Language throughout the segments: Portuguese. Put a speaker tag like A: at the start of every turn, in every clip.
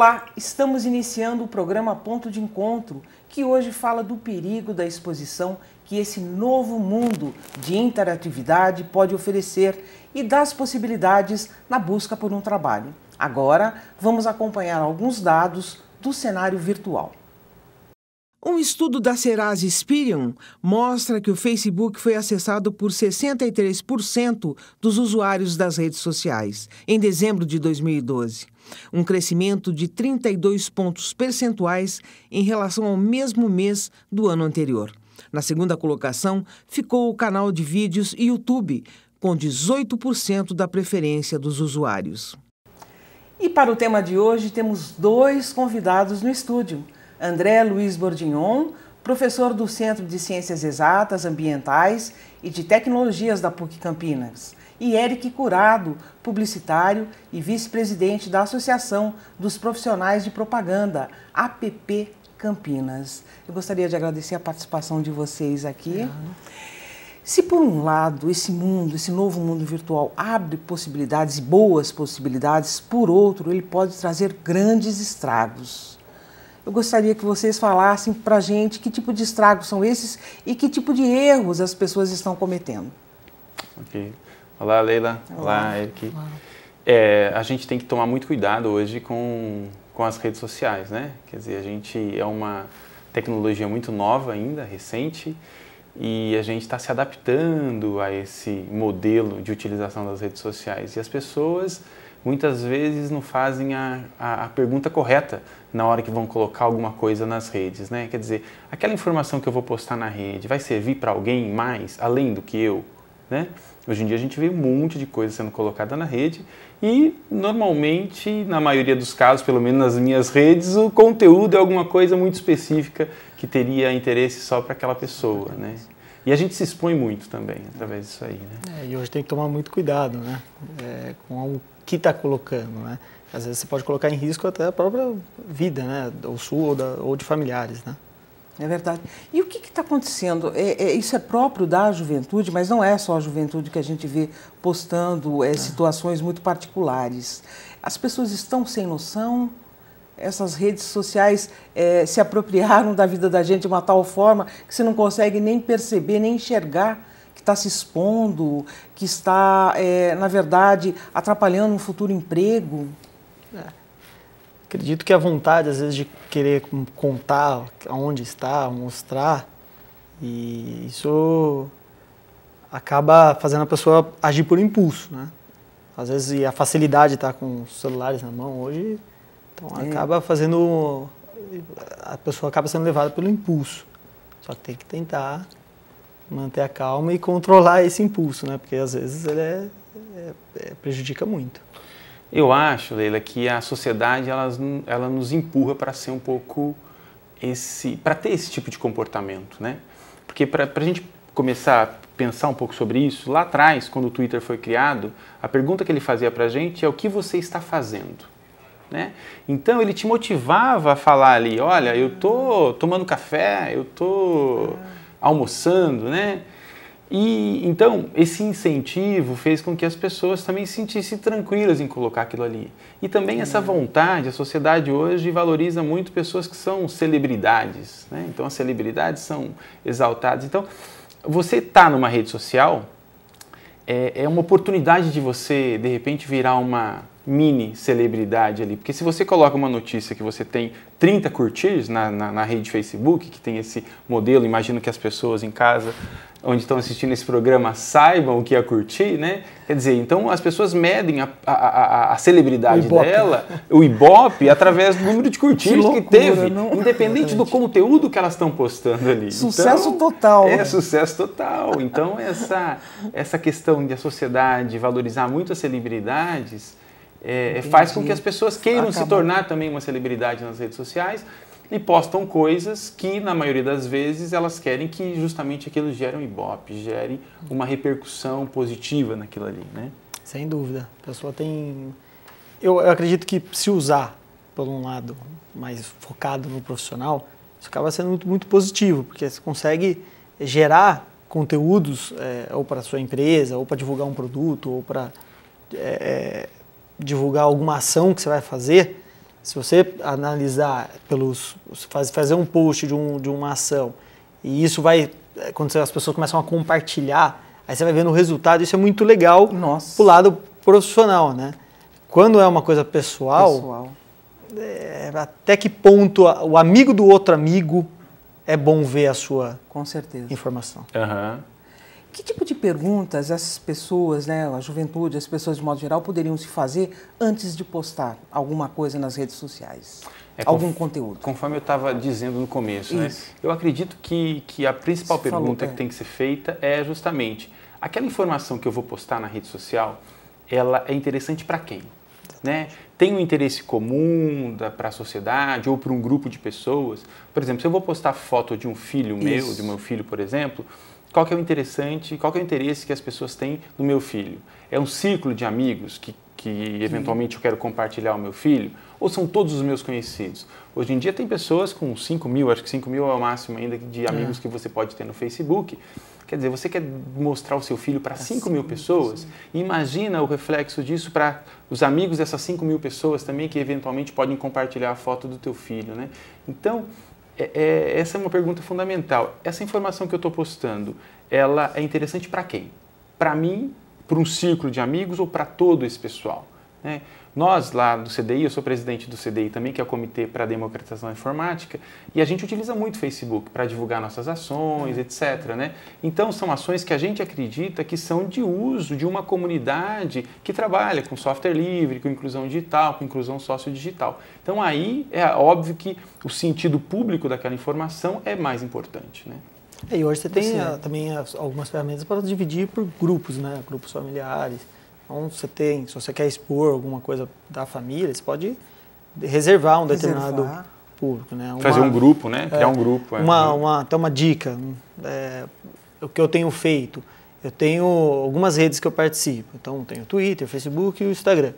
A: Olá, estamos iniciando o programa Ponto de Encontro, que hoje fala do perigo da exposição que esse novo mundo de interatividade pode oferecer e das possibilidades na busca por um trabalho. Agora, vamos acompanhar alguns dados do cenário virtual. Um estudo da Serasa Experian mostra que o Facebook foi acessado por 63% dos usuários das redes sociais em dezembro de 2012, um crescimento de 32 pontos percentuais em relação ao mesmo mês do ano anterior. Na segunda colocação ficou o canal de vídeos YouTube, com 18% da preferência dos usuários. E para o tema de hoje temos dois convidados no estúdio. André Luiz Bordignon, professor do Centro de Ciências Exatas, Ambientais e de Tecnologias da PUC Campinas, e Eric Curado, publicitário e vice-presidente da Associação dos Profissionais de Propaganda, APP Campinas. Eu gostaria de agradecer a participação de vocês aqui. Se por um lado esse novo mundo virtual abre possibilidades e boas possibilidades, por outro ele pode trazer grandes estragos. Eu gostaria que vocês falassem para a gente que tipo de estragos são esses e que tipo de erros as pessoas estão cometendo.
B: Ok. Olá, Leila. Olá, Eric. Olá. A gente tem que tomar muito cuidado hoje com as redes sociais, né? Quer dizer, a gente é uma tecnologia muito nova ainda, recente, e a gente está se adaptando a esse modelo de utilização das redes sociais. E as pessoas muitas vezes não fazem a pergunta correta na hora que vão colocar alguma coisa nas redes, né? Quer dizer, aquela informação que eu vou postar na rede vai servir para alguém mais, além do que eu, né? Hoje em dia a gente vê um monte de coisa sendo colocada na rede e normalmente, na maioria dos casos, pelo menos nas minhas redes, o conteúdo é alguma coisa muito específica que teria interesse só para aquela pessoa, né? E a gente se expõe muito também através disso aí, né?
C: E hoje tem que tomar muito cuidado, né? Com o que está colocando, né? Às vezes você pode colocar em risco até a própria vida, né? Ou sua ou de familiares, né?
A: É verdade. E o que está acontecendo? Isso é próprio da juventude, mas não é só a juventude que a gente vê postando situações muito particulares. As pessoas estão sem noção, essas redes sociais se apropriaram da vida da gente de uma tal forma que você não consegue nem perceber, nem enxergar que está se expondo, que está, na verdade, atrapalhando um futuro emprego.
C: Acredito que a vontade, às vezes, de querer contar onde está, mostrar, e isso acaba fazendo a pessoa agir por impulso, né? Às vezes, e a facilidade de estar com os celulares na mão hoje, então acaba fazendo, a pessoa acaba sendo levada pelo impulso. Só que tem que tentar manter a calma e controlar esse impulso, né? Porque às vezes ele prejudica muito.
B: Eu acho, Leila, que a sociedade ela nos empurra para ser um pouco para ter esse tipo de comportamento, né? Porque para a gente começar a pensar um pouco sobre isso, lá atrás, quando o Twitter foi criado, a pergunta que ele fazia para a gente é o que você está fazendo, né? Então ele te motivava a falar ali, olha, eu tô tomando café, eu tô almoçando, né? E então esse incentivo fez com que as pessoas também se sentissem tranquilas em colocar aquilo ali. E também essa vontade, a sociedade hoje valoriza muito pessoas que são celebridades, né? Então as celebridades são exaltadas. Então você está numa rede social, é uma oportunidade de você de repente virar uma mini celebridade ali, porque se você coloca uma notícia que você tem 30 curtidas na rede Facebook, que tem esse modelo, imagino que as pessoas em casa onde estão assistindo esse programa saibam o que é curtir, né? Quer dizer, então as pessoas medem a celebridade dela, o Ibope, através do número de curtidas que teve, independente do conteúdo que elas estão postando ali.
A: Sucesso
B: então,
A: total.
B: Sucesso total. Então essa questão de a sociedade valorizar muito as celebridades faz com que as pessoas queiram se tornar também uma celebridade nas redes sociais e postam coisas que, na maioria das vezes, elas querem que justamente aquilo gere um ibope, gere uma repercussão positiva naquilo ali, né?
C: Sem dúvida. A pessoa tem... Eu acredito que se usar, por um lado, mais focado no profissional, isso acaba sendo muito, muito positivo, porque você consegue gerar conteúdos ou para a sua empresa, ou para divulgar um produto, ou para divulgar alguma ação que você vai fazer, Se você analisar fazer um post de uma ação, e isso vai, quando as pessoas começam a compartilhar, aí você vai vendo o resultado, isso é muito legal pro lado profissional, né? Quando é uma coisa pessoal, até que ponto o amigo do outro amigo é bom ver a sua informação.
A: Que tipo de perguntas essas pessoas, né, a juventude, as pessoas de modo geral, poderiam se fazer antes de postar alguma coisa nas redes sociais? Algum conteúdo?
B: Conforme eu estava dizendo no começo, né, eu acredito que a principal pergunta que tem que ser feita é justamente aquela informação que eu vou postar na rede social, ela é interessante para quem? Né? Tem um interesse comum para a sociedade ou para um grupo de pessoas? Por exemplo, se eu vou postar foto de um filho meu, do meu filho, por exemplo, qual que é o interesse que as pessoas têm no meu filho? É um círculo de amigos que eventualmente eu quero compartilhar o meu filho? Ou são todos os meus conhecidos? Hoje em dia tem pessoas com 5 mil, acho que 5 mil é o máximo ainda de amigos que você pode ter no Facebook. Quer dizer, você quer mostrar o seu filho para 5 mil pessoas? Imagina o reflexo disso para os amigos dessas 5 mil pessoas também que eventualmente podem compartilhar a foto do teu filho, né? Então, essa é uma pergunta fundamental. Essa informação que eu estou postando, ela é interessante para quem? Para mim, para um círculo de amigos ou para todo esse pessoal? Né? Nós lá do CDI, eu sou presidente do CDI também, que é o Comitê para a Democratização da Informática, e a gente utiliza muito o Facebook para divulgar nossas ações, etc. Né? Então, são ações que a gente acredita que são de uso de uma comunidade que trabalha com software livre, com inclusão digital, com inclusão sociodigital. Então, aí é óbvio que o sentido público daquela informação é mais importante. Né?
C: E hoje você tem também algumas ferramentas para dividir por grupos, né? Grupos familiares. Então, se você quer expor alguma coisa da família, você pode reservar um determinado público. Né?
B: Fazer um grupo, né? Criar um grupo.
C: Até uma dica, o que eu tenho feito. Eu tenho algumas redes que eu participo. Então, tenho o Twitter, o Facebook e o Instagram.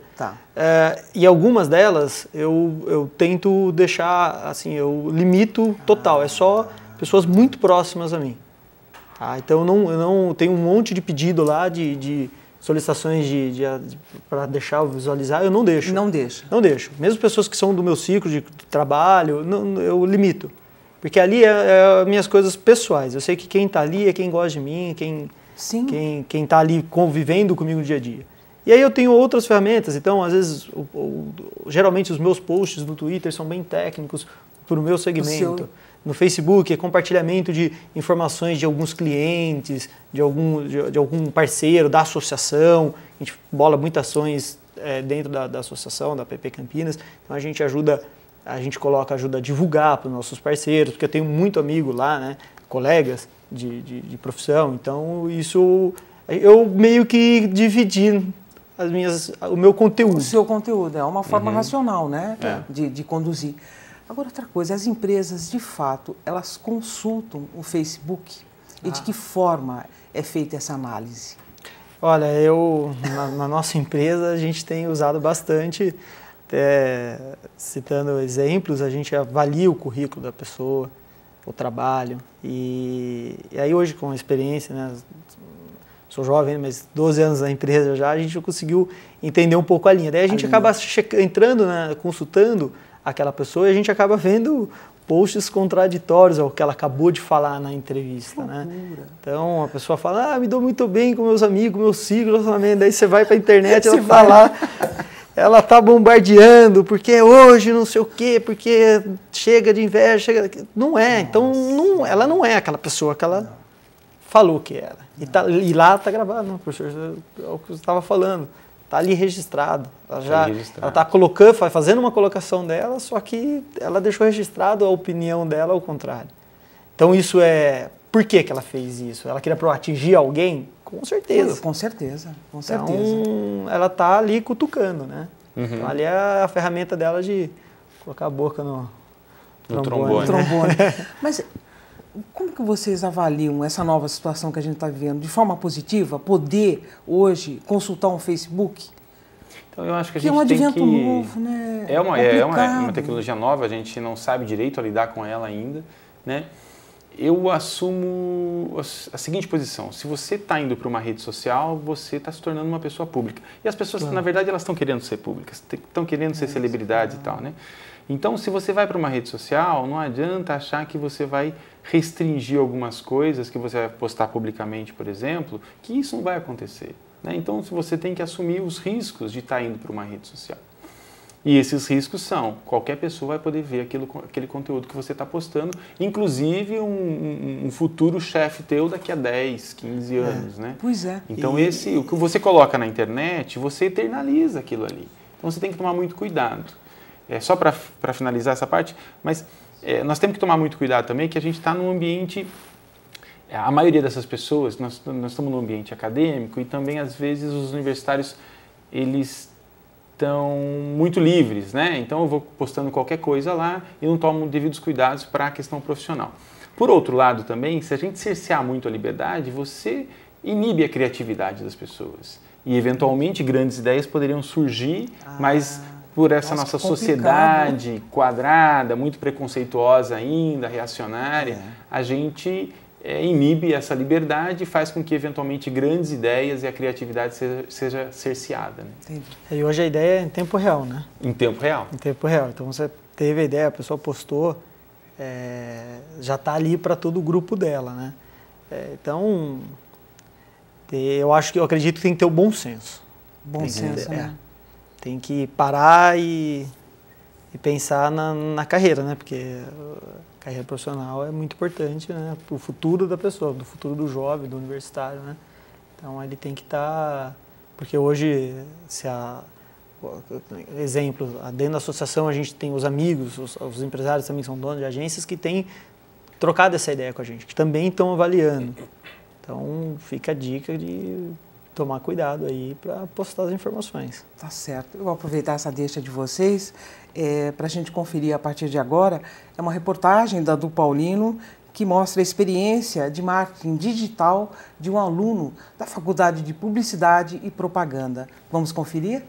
C: E algumas delas eu tento deixar, assim, eu limito total. É só pessoas muito próximas a mim. Então, eu não tenho um monte de pedido lá de solicitações para deixar eu visualizar, eu não deixo.
A: Não deixa.
C: Não deixo. Mesmo pessoas que são do meu ciclo de trabalho, eu limito. Porque ali é minhas coisas pessoais. Eu sei que quem está ali é quem gosta de mim, quem está ali convivendo comigo no dia a dia. E aí eu tenho outras ferramentas. Então, às vezes, geralmente os meus posts no Twitter são bem técnicos para o meu segmento. No Facebook é compartilhamento de informações de alguns clientes, de algum parceiro, da associação. A gente bola muitas ações dentro da associação, da PP Campinas. Então a gente ajuda a divulgar para os nossos parceiros, porque eu tenho muito amigo lá, né, colegas de profissão. Então isso eu meio que dividi o meu conteúdo.
A: O seu conteúdo, é uma forma racional, né, de conduzir. Agora, outra coisa, as empresas, de fato, elas consultam o Facebook e de que forma é feita essa análise?
C: Olha, na nossa empresa, a gente tem usado bastante, citando exemplos, a gente avalia o currículo da pessoa, o trabalho, e aí hoje, com a experiência, né, sou jovem, mas 12 anos na empresa já, a gente conseguiu entender um pouco a linha. Daí a gente acaba entrando, né, consultando aquela pessoa e a gente acaba vendo posts contraditórios ao que ela acabou de falar na entrevista, né? Então a pessoa fala, me dou muito bem com meus amigos, meus ciclos, daí você vai para a internet, ela tá lá, ela tá bombardeando, porque hoje não sei o quê, porque chega de inveja, não é, então ela não é aquela pessoa que ela falou que era. E lá tá gravado, né, professor, é o que você estava falando. Está ali registrado. Ela está fazendo uma colocação dela, só que ela deixou registrado a opinião dela ao contrário. Então isso é... Por que ela fez isso? Ela queria atingir alguém? Com certeza.
A: Com certeza.
C: Então ela está ali cutucando, né? Então ali é a ferramenta dela de colocar a boca no trombone.
A: Mas como que vocês avaliam essa nova situação que a gente está vivendo? De forma positiva, poder hoje consultar um Facebook?
B: Então eu acho que a gente tem que... é um advento novo, né? É uma tecnologia nova, a gente não sabe direito a lidar com ela ainda, né? eu assumo a seguinte posição: se você está indo para uma rede social, você está se tornando uma pessoa pública. E as pessoas, na verdade, elas estão querendo ser públicas, estão querendo ser celebridades e tal, né? Então, se você vai para uma rede social, não adianta achar que você vai restringir algumas coisas que você vai postar publicamente, por exemplo, que isso não vai acontecer, né? Então, você tem que assumir os riscos de estar indo para uma rede social. E esses riscos são: qualquer pessoa vai poder ver aquele conteúdo que você está postando, inclusive um futuro chefe teu daqui a 10, 15 anos, né?
A: Pois é.
B: Então, o que você coloca na internet, você eternaliza aquilo ali. Então, você tem que tomar muito cuidado. Só para finalizar essa parte, mas nós temos que tomar muito cuidado também, que a gente está num ambiente... A maioria dessas pessoas, nós estamos num ambiente acadêmico e também, às vezes, os universitários, eles estão muito livres, né? Então eu vou postando qualquer coisa lá e não tomo devidos cuidados para a questão profissional. Por outro lado também, se a gente cercear muito a liberdade, você inibe a criatividade das pessoas. E eventualmente grandes ideias poderiam surgir, mas por essa nossa sociedade quadrada, muito preconceituosa ainda, reacionária, a gente inibe essa liberdade e faz com que, eventualmente, grandes ideias e a criatividade seja cerceada, né?
C: Entendi. E hoje a ideia é em tempo real, né?
B: Em tempo real.
C: Em tempo real. Então, você teve a ideia, a pessoa postou, já está ali para todo o grupo dela, né? Então, eu acredito que tem que ter o bom senso.
A: Bom senso, né?
C: Tem que parar e pensar na carreira, né? Porque a carreira profissional é muito importante, né? Para o futuro da pessoa, do futuro do jovem, do universitário, né? Então, ele tem que estar... Porque hoje, exemplo, dentro da associação a gente tem os amigos, os empresários também são donos de agências que têm trocado essa ideia com a gente, que também estão avaliando. Então, fica a dica de tomar cuidado aí para postar as informações.
A: Tá certo. Eu vou aproveitar essa deixa de vocês para a gente conferir a partir de agora. É uma reportagem da Du Paulino que mostra a experiência de marketing digital de um aluno da Faculdade de Publicidade e Propaganda. Vamos conferir?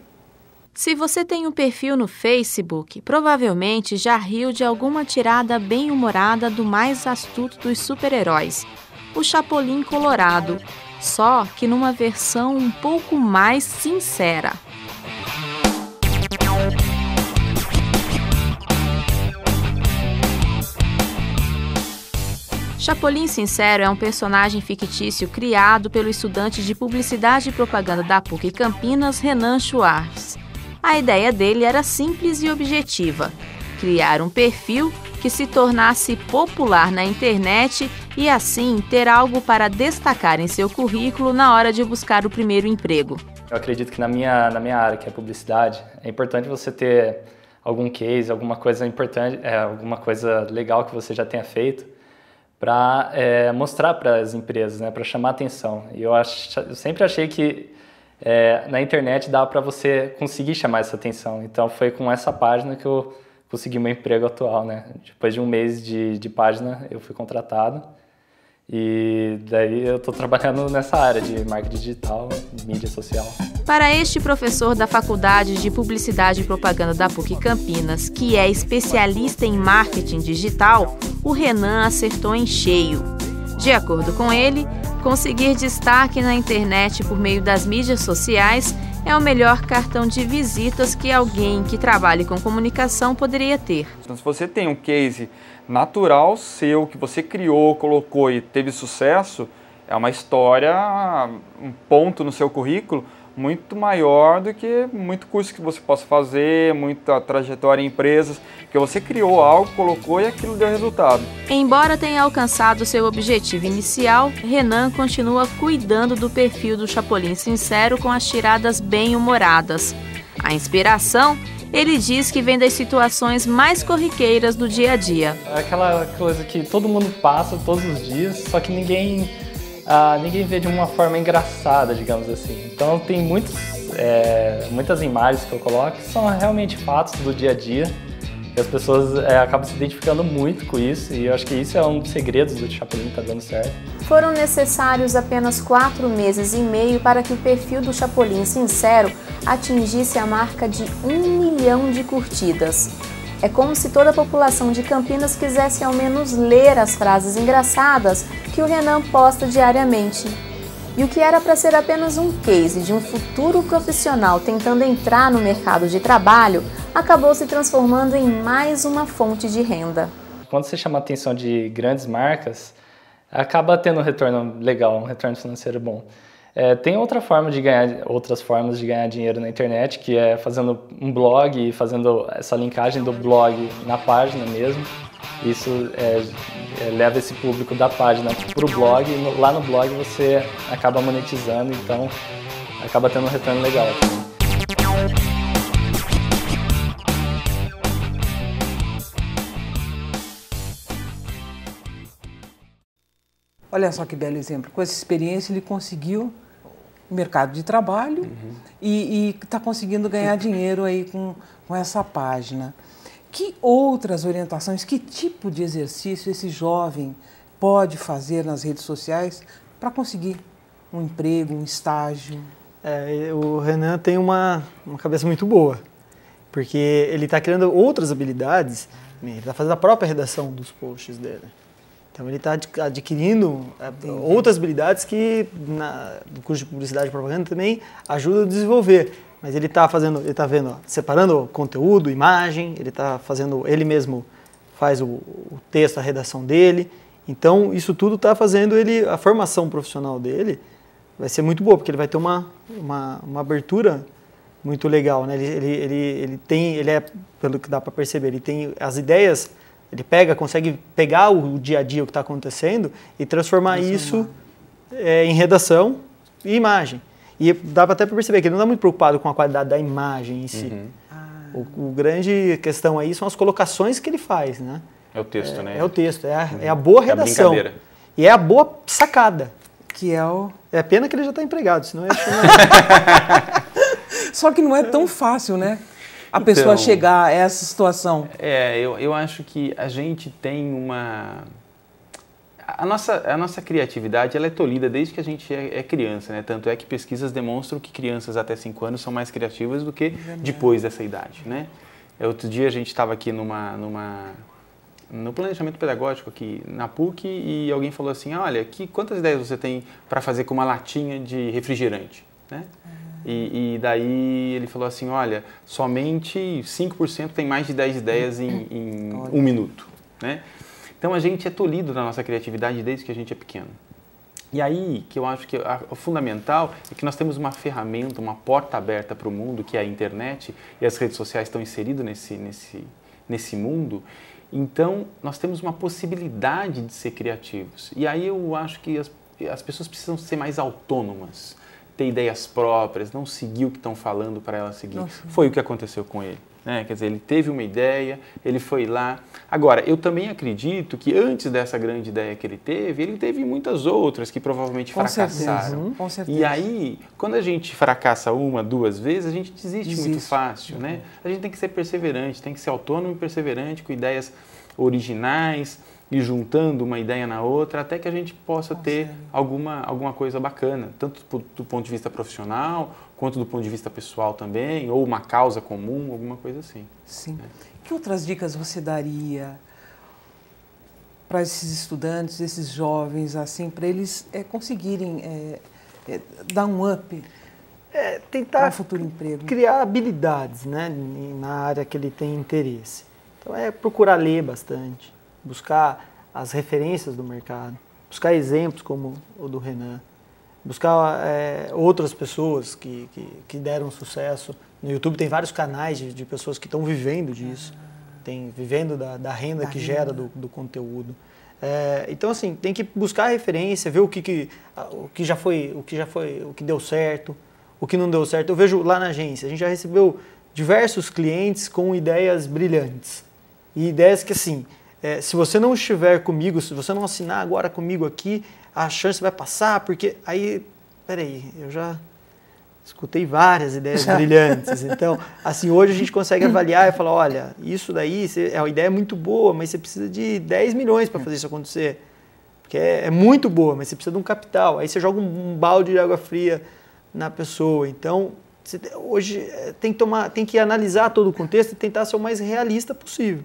D: Se você tem um perfil no Facebook, provavelmente já riu de alguma tirada bem-humorada do mais astuto dos super-heróis, o Chapolin Colorado, só que numa versão um pouco mais sincera. Chapolin Sincero é um personagem fictício criado pelo estudante de Publicidade e Propaganda da PUC Campinas, Renan Schwartz. A ideia dele era simples e objetiva: criar um perfil que se tornasse popular na internet e, assim, ter algo para destacar em seu currículo na hora de buscar o primeiro emprego.
E: Eu acredito que na minha área, que é publicidade, é importante você ter algum case, alguma coisa importante, alguma coisa legal que você já tenha feito para mostrar para as empresas, né, para chamar atenção. E eu sempre achei que na internet dá para você conseguir chamar essa atenção. Então foi com essa página que eu consegui meu emprego atual, né? Depois de um mês de página, eu fui contratado. E daí eu estou trabalhando nessa área de marketing digital, mídia social.
D: Para este professor da Faculdade de Publicidade e Propaganda da PUC Campinas, que é especialista em marketing digital, o Renan acertou em cheio. De acordo com ele, conseguir destaque na internet por meio das mídias sociais é o melhor cartão de visitas que alguém que trabalhe com comunicação poderia ter.
F: Então, se você tem um case natural seu, que você criou, colocou e teve sucesso, é uma história, um ponto no seu currículo muito maior do que muito curso que você possa fazer, muita trajetória em empresas, porque você criou algo, colocou e aquilo deu resultado.
D: Embora tenha alcançado seu objetivo inicial, Renan continua cuidando do perfil do Chapolin Sincero com as tiradas bem-humoradas. A inspiração, ele diz que vem das situações mais corriqueiras do dia a dia.
E: É aquela coisa que todo mundo passa todos os dias, só que ninguém vê de uma forma engraçada, digamos assim. Então tem muitas imagens que eu coloco que são realmente fatos do dia a dia. E as pessoas acabam se identificando muito com isso, e eu acho que isso é um dos segredos do Chapolin tá dando certo.
D: Foram necessários apenas 4 meses e meio para que o perfil do Chapolin Sincero atingisse a marca de 1 milhão de curtidas. É como se toda a população de Campinas quisesse ao menos ler as frases engraçadas que o Renan posta diariamente. E o que era para ser apenas um case de um futuro profissional tentando entrar no mercado de trabalho, acabou se transformando em mais uma fonte de renda.
E: Quando você chama a atenção de grandes marcas, acaba tendo um retorno legal, um retorno financeiro bom. Tem outras formas de ganhar dinheiro na internet, que é fazendo um blog e fazendo essa linkagem do blog na página mesmo. Isso leva esse público da página para o blog e lá no blog você acaba monetizando, então acaba tendo um retorno legal.
A: Olha só que belo exemplo. Com essa experiência ele conseguiu o mercado de trabalho e está conseguindo ganhar dinheiro aí com essa página. Que outras orientações, que tipo de exercício esse jovem pode fazer nas redes sociais para conseguir um emprego, um estágio?
C: O Renan tem uma cabeça muito boa, porque ele está criando outras habilidades, ele está fazendo a própria redação dos posts dele. Então ele está adquirindo outras habilidades que no curso de publicidade e propaganda também ajuda a desenvolver. Mas ele está separando conteúdo, imagem, ele mesmo faz o texto, a redação dele. Então isso tudo está fazendo a formação profissional dele vai ser muito boa, porque ele vai ter uma abertura muito legal, né? Pelo que dá para perceber, ele tem as ideias. Ele consegue pegar o dia a dia, o que está acontecendo, e transformar isso em redação e imagem. E dá até para perceber que ele não está muito preocupado com a qualidade da imagem em si. O grande questão aí são as colocações que ele faz, né?
B: É o texto, né?
C: É o texto, é a boa redação.
B: É a brincadeira.
C: E é a boa sacada.
A: Que é o...
C: É pena que ele já está empregado, senão
A: Só que não é tão fácil, né? A pessoa chegar a essa situação.
B: Eu acho que a gente tem uma... A nossa criatividade ela é tolhida desde que a gente é criança, né? Tanto é que pesquisas demonstram que crianças até 5 anos são mais criativas do que depois dessa idade, né? Outro dia a gente estava aqui no planejamento pedagógico aqui na PUC e alguém falou assim, olha, quantas ideias você tem para fazer com uma latinha de refrigerante, né? E daí ele falou assim, olha, somente 5% tem mais de 10 ideias em 1 minuto, né? Então a gente é tolhido na nossa criatividade desde que a gente é pequeno. E aí que eu acho que o fundamental é que nós temos uma ferramenta, uma porta aberta para o mundo, que é a internet, e as redes sociais estão inseridas nesse mundo. Então nós temos uma possibilidade de ser criativos. E aí eu acho que as pessoas precisam ser mais autônomas, ter ideias próprias, não seguir o que estão falando para elas seguir. Foi o que aconteceu com ele, né? Quer dizer, ele teve uma ideia, ele foi lá. Agora, eu também acredito que antes dessa grande ideia que ele teve muitas outras que provavelmente fracassaram.
A: Com certeza.
B: E aí, quando a gente fracassa 1, 2 vezes, a gente desiste muito fácil, né? A gente tem que ser perseverante, tem que ser autônomo e perseverante, com ideias originais, e juntando uma ideia na outra, até que a gente possa ter alguma coisa bacana, tanto do ponto de vista profissional, quanto do ponto de vista pessoal também, ou uma causa comum, alguma coisa assim.
A: Sim. Né? Que outras dicas você daria para esses estudantes, esses jovens, assim, para eles conseguirem dar um up
C: tentar
A: no futuro emprego?
C: Criar habilidades, né, na área que ele tem interesse. Então procurar ler bastante, buscar as referências do mercado, buscar exemplos como o do Renan, buscar outras pessoas que deram sucesso. No YouTube tem vários canais de pessoas que estão vivendo disso, vivendo da renda que gera do conteúdo. Então assim, tem que buscar referência, ver o que deu certo, o que não deu certo. Eu vejo lá na agência, a gente já recebeu diversos clientes com ideias brilhantes. E ideias que assim, se você não estiver comigo, se você não assinar agora comigo aqui, a chance vai passar, porque aí, peraí, eu já escutei várias ideias brilhantes. Então, assim, hoje a gente consegue avaliar e falar, olha, isso daí, a ideia é muito boa, mas você precisa de 10 milhões para fazer isso acontecer. Porque é muito boa, mas você precisa de um capital. Aí você joga um balde de água fria na pessoa. Então, Hoje tem que analisar todo o contexto e tentar ser o mais realista possível.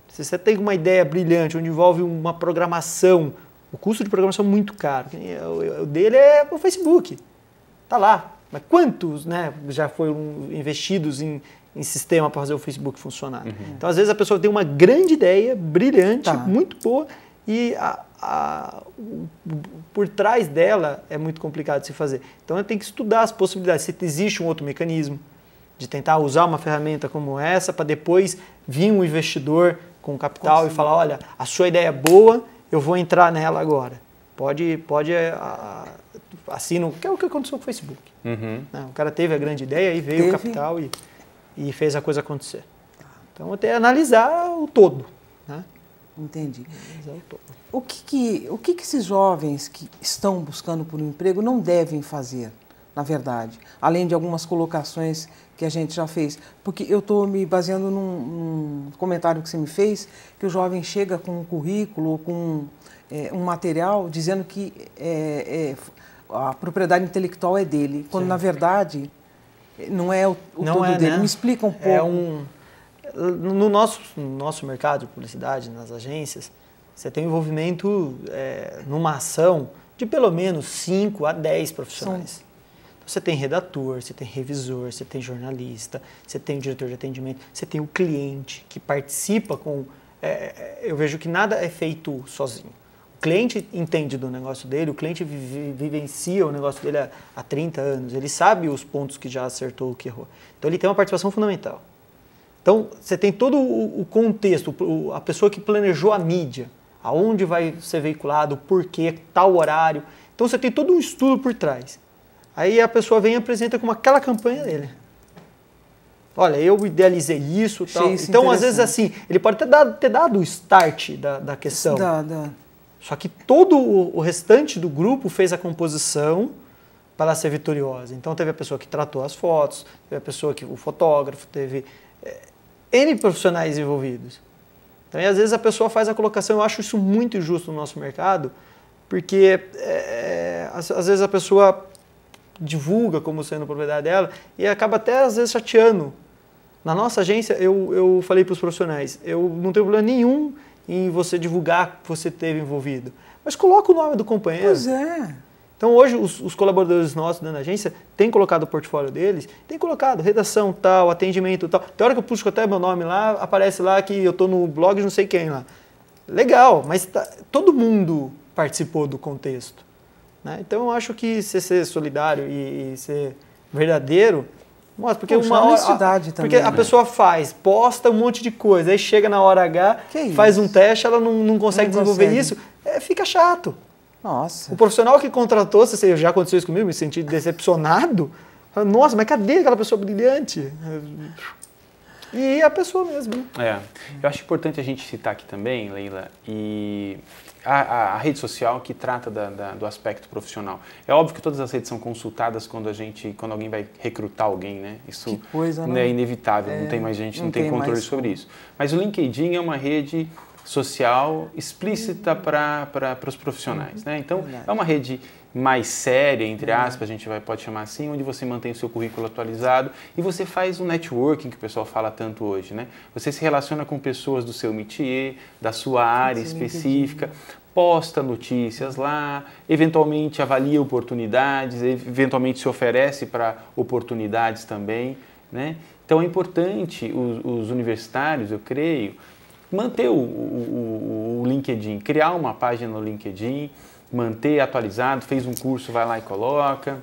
C: Se você tem uma ideia brilhante, onde envolve uma programação, o custo de programação é muito caro. O dele é o Facebook. Está lá. Mas quantos, né, já foram investidos em sistema para fazer o Facebook funcionar? Então, às vezes, a pessoa tem uma grande ideia, brilhante, muito boa, e por trás dela é muito complicado de se fazer. Então, ela tem que estudar as possibilidades. Se existe um outro mecanismo de tentar usar uma ferramenta como essa para depois vir um investidor com capital e falar, olha, a sua ideia é boa, eu vou entrar nela agora. Pode assina, que é o que aconteceu com o Facebook. O cara teve a grande ideia e veio o capital e fez a coisa acontecer. Então, até analisar o todo. Né?
A: Entendi.
C: Analisar o todo.
A: O que esses jovens que estão buscando por um emprego não devem fazer, na verdade? Além de algumas colocações que a gente já fez. Porque eu estou me baseando num comentário que você me fez, que o jovem chega com um currículo ou com um material dizendo que a propriedade intelectual é dele, quando na verdade não é o todo dele. Né? Me explica um pouco.
C: No nosso mercado de publicidade, nas agências, você tem envolvimento numa ação de pelo menos 5 a 10 profissionais. Você tem redator, você tem revisor, você tem jornalista, você tem o diretor de atendimento, você tem o cliente que participa com... eu vejo que nada é feito sozinho. O cliente entende do negócio dele, o cliente vivencia o negócio dele há 30 anos, ele sabe os pontos que já acertou, o que errou. Então ele tem uma participação fundamental. Então você tem todo o contexto, a pessoa que planejou a mídia, aonde vai ser veiculado, o porquê, tal horário. Então você tem todo um estudo por trás. Aí a pessoa vem e apresenta com aquela campanha dele. Olha, eu idealizei isso, tal. Então, às vezes, assim, ele pode ter dado o start da questão. Só que todo o restante do grupo fez a composição para ela ser vitoriosa. Então, teve a pessoa que tratou as fotos, teve a pessoa o fotógrafo, teve N profissionais envolvidos. Então, às vezes, a pessoa faz a colocação, eu acho isso muito injusto no nosso mercado, porque, às vezes, a pessoa divulga como sendo propriedade dela e acaba até às vezes chateando. Na nossa agência, eu falei para os profissionais, eu não tenho problema nenhum em você divulgar que você esteve envolvido, mas coloca o nome do companheiro.
A: Pois é.
C: Então hoje os colaboradores nossos dentro da agência têm colocado o portfólio deles, têm colocado redação tal, atendimento tal. Tem hora que eu puxo até meu nome lá, aparece lá que eu estou no blog de não sei quem lá. Legal, mas todo mundo participou do contexto. Então, eu acho que ser solidário e ser verdadeiro mostra, porque porque a pessoa posta um monte de coisa, aí chega na hora H, faz um teste, ela não consegue desenvolver isso, fica chato.
A: Nossa.
C: O profissional que contratou, já aconteceu isso comigo, me senti decepcionado. Nossa, mas cadê aquela pessoa brilhante? E a pessoa mesmo.
B: Eu acho importante a gente citar aqui também, Leila, e a rede social que trata do aspecto profissional. É óbvio que todas as redes são consultadas quando alguém vai recrutar alguém, né? Isso é inevitável, não tem mais gente, não tem controle sobre isso. Mas o LinkedIn é uma rede social explícita para os profissionais, né? Então, é uma rede mais séria, entre aspas, a gente pode chamar assim, onde você mantém o seu currículo atualizado e você faz o networking que o pessoal fala tanto hoje, né? Você se relaciona com pessoas do seu métier, da sua área específica, posta notícias lá, eventualmente avalia oportunidades, eventualmente se oferece para oportunidades também, né? Então é importante os universitários, eu creio, manter o LinkedIn, criar uma página no LinkedIn, manter atualizado, fez um curso, vai lá e coloca,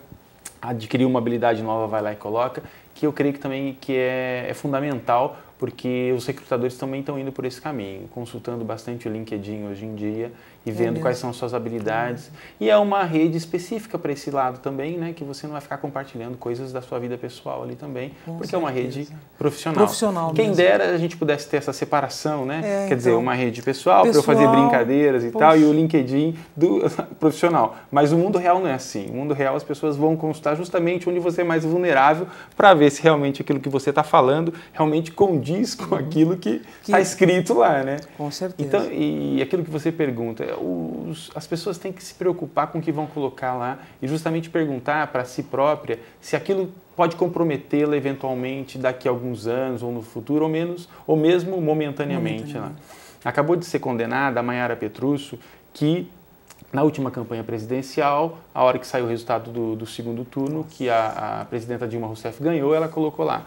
B: adquiriu uma habilidade nova, vai lá e coloca, que eu creio que também é fundamental, porque os recrutadores também estão indo por esse caminho, consultando bastante o LinkedIn hoje em dia e vendo quais são as suas habilidades. E é uma rede específica para esse lado também, né, que você não vai ficar compartilhando coisas da sua vida pessoal ali também, porque é uma rede profissional. Quem dera a gente pudesse ter essa separação, né? Quer dizer, uma rede pessoal para eu fazer brincadeiras e tal, e o LinkedIn do profissional. Mas o mundo real não é assim. O mundo real as pessoas vão consultar justamente onde você é mais vulnerável para ver se realmente aquilo que você está falando realmente condiz condiz com aquilo que está escrito lá, né?
A: Com certeza.
B: Então, e aquilo que você pergunta, as pessoas têm que se preocupar com o que vão colocar lá e justamente perguntar para si própria se aquilo pode comprometê-la eventualmente daqui a alguns anos ou no futuro, ou mesmo momentaneamente. Lá. Acabou de ser condenada a Mayara Petruccio, que na última campanha presidencial, a hora que saiu o resultado do segundo turno, que a presidenta Dilma Rousseff ganhou, ela colocou lá,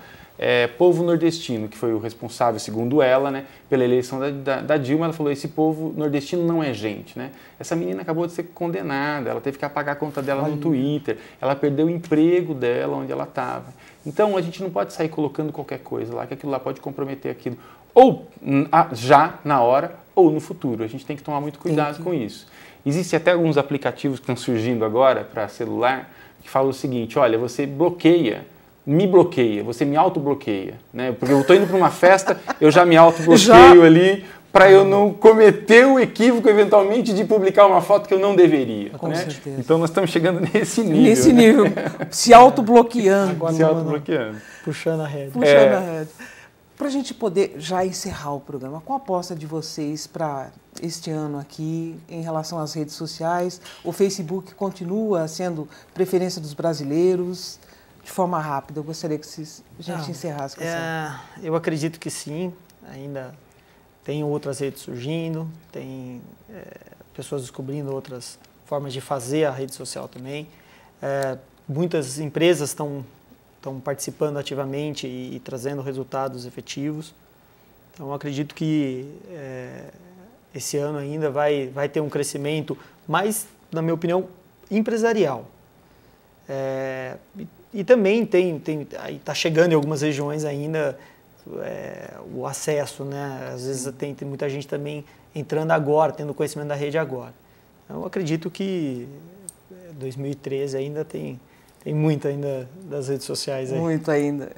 B: povo nordestino, que foi o responsável, segundo ela, né, pela eleição da Dilma. Ela falou, esse povo nordestino não é gente, né? Essa menina acabou de ser condenada, ela teve que apagar a conta dela no Twitter, ela perdeu o emprego dela onde ela estava. Então, a gente não pode sair colocando qualquer coisa lá, que aquilo lá pode comprometer aquilo, ou já na hora, ou no futuro. A gente tem que tomar muito cuidado com isso. Existem até alguns aplicativos que estão surgindo agora para celular, que falam o seguinte, olha, você me bloqueia, você me autobloqueia, né? Porque eu estou indo para uma festa, eu já me autobloqueio ali para eu não cometer o equívoco, eventualmente, de publicar uma foto que eu não deveria.
A: Com certeza.
B: Então nós estamos chegando nesse nível.
A: Nesse nível, se autobloqueando.
B: Se autobloqueando.
C: Puxando a rédea.
A: Puxando a rédea. Para a gente poder já encerrar o programa, qual a aposta de vocês para este ano aqui em relação às redes sociais? O Facebook continua sendo preferência dos brasileiros? De forma rápida, eu gostaria que a gente encerrasse com essa.
C: Eu acredito que sim, ainda tem outras redes surgindo, tem pessoas descobrindo outras formas de fazer a rede social também. Muitas empresas estão participando ativamente e trazendo resultados efetivos. Então, eu acredito que esse ano ainda vai ter um crescimento mais, na minha opinião, empresarial. E também está chegando em algumas regiões ainda o acesso, né? Às vezes tem muita gente também entrando agora, tendo conhecimento da rede agora. Então, eu acredito que 2013 ainda tem muito ainda das redes sociais aí.
A: Muito ainda.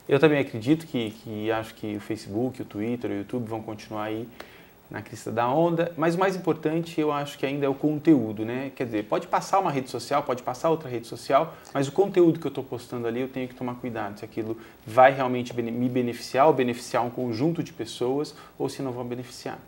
B: Eu também acredito que acho que o Facebook, o Twitter, o YouTube vão continuar aí na crista da onda, mas o mais importante eu acho que ainda é o conteúdo, né? Quer dizer, pode passar uma rede social, pode passar outra rede social, mas o conteúdo que eu estou postando ali eu tenho que tomar cuidado se aquilo vai realmente me beneficiar ou beneficiar um conjunto de pessoas ou se não vão beneficiar.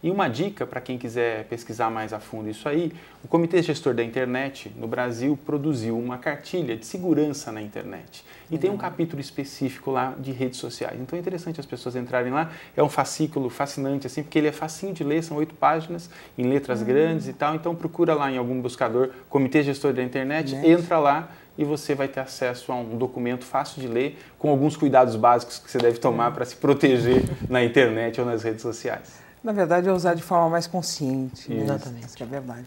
B: E uma dica para quem quiser pesquisar mais a fundo isso aí, o Comitê Gestor da Internet no Brasil produziu uma cartilha de segurança na internet. E tem um capítulo específico lá de redes sociais. Então é interessante as pessoas entrarem lá. É um fascículo fascinante, assim, porque ele é facinho de ler, são 8 páginas em letras grandes e tal. Então procura lá em algum buscador, Comitê Gestor da Internet, entra lá e você vai ter acesso a um documento fácil de ler, com alguns cuidados básicos que você deve tomar para se proteger na internet ou nas redes sociais.
A: Na verdade, é usar de forma mais consciente. Né?
C: Exatamente.
A: Isso que é verdade.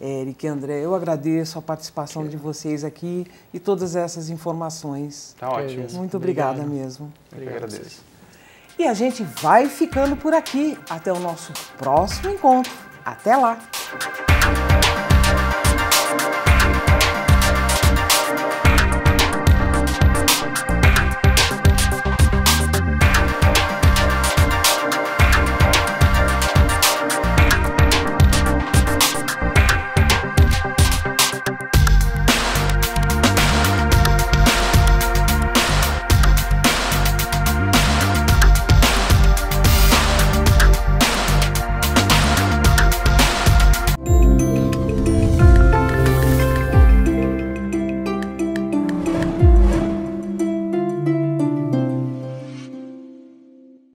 A: Eric e André, eu agradeço a participação de vocês aqui e todas essas informações.
B: Tá ótimo.
A: Muito obrigada mesmo.
B: Eu que agradeço.
A: E a gente vai ficando por aqui. Até o nosso próximo encontro. Até lá!